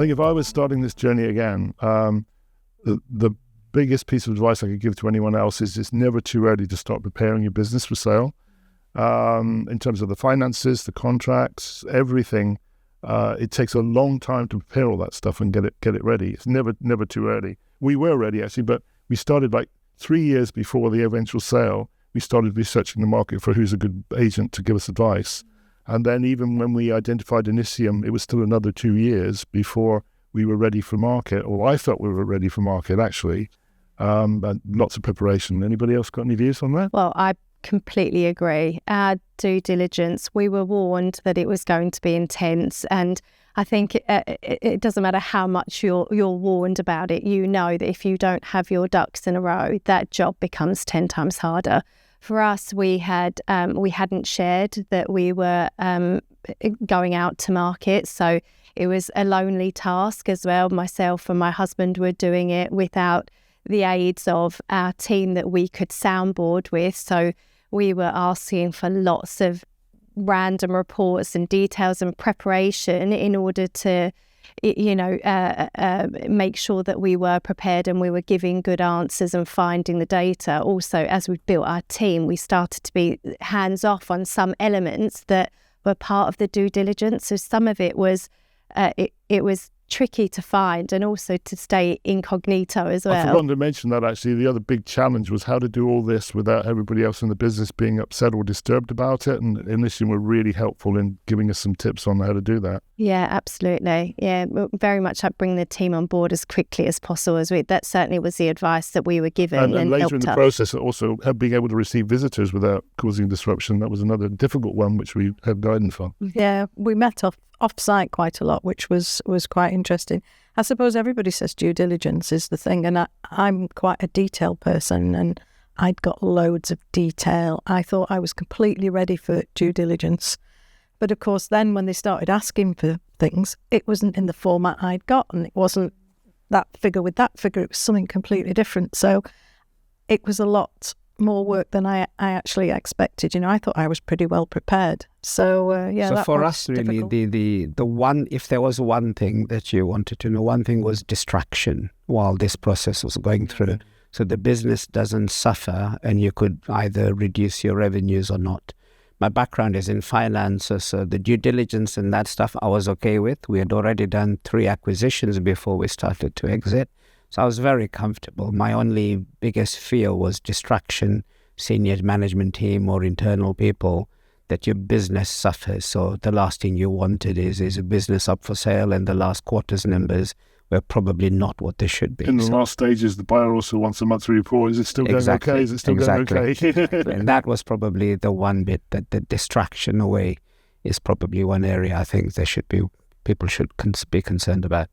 think if I was starting this journey again, the biggest piece of advice I could give to anyone else is it's never too early to start preparing your business for sale. In terms of the finances, the contracts, everything, it takes a long time to prepare all that stuff and get it ready. It's never too early. We were ready actually, but we started like 3 years before the eventual sale. We started researching the market for who's a good agent to give us advice. And then even when we identified Initium, it was still another 2 years before we were ready for market, or I felt we were ready for market actually. But lots of preparation. Anybody else got any views on that? Well, I completely agree. Our due diligence, we were warned that it was going to be intense, and I think it doesn't matter how much you're warned about it. You know that if you don't have your ducks in a row, that job becomes 10 times harder. For us, we hadn't shared that we were going out to market, so it was a lonely task as well. Myself and my husband were doing it without the aids of our team that we could soundboard with. So we were asking for lots of random reports and details and preparation in order to, make sure that we were prepared and we were giving good answers and finding the data. Also, as we built our team, we started to be hands off on some elements that were part of the due diligence. So some of it was, it was tricky to find and also to stay incognito as well. I forgot to mention that actually the other big challenge was how to do all this without everybody else in the business being upset or disturbed about it, and Initium were really helpful in giving us some tips on how to do that. Yeah, absolutely. Yeah, very much like bring the team on board as quickly as possible. That certainly was the advice that we were given. And later in the process, also being able to receive visitors without causing disruption, that was another difficult one which we had guidance for. Yeah, we met off-site quite a lot, which was quite interesting. I suppose everybody says due diligence is the thing, and I'm quite a detail person, and I'd got loads of detail. I thought I was completely ready for due diligence. But of course, then when they started asking for things, it wasn't in the format I'd got, and it wasn't that figure with that figure. It was something completely different. So it was a lot more work than I actually expected. I thought I was pretty well prepared. So So for us, really, the one, if there was one thing that you wanted to know, one thing was distraction while this process was going through. So the business doesn't suffer, and you could either reduce your revenues or not. My background is in finance, so the due diligence and that stuff I was okay with. We had already done 3 acquisitions before we started to exit. So I was very comfortable. My only biggest fear was distraction, senior management team or internal people, that your business suffers. So the last thing you wanted is a business up for sale and the last quarter's numbers were probably not what they should be. In the last stages, the buyer also wants a monthly report. Is it still going okay? Is it still going okay? And that was probably the one bit, that the distraction away is probably one area I think people should be concerned about.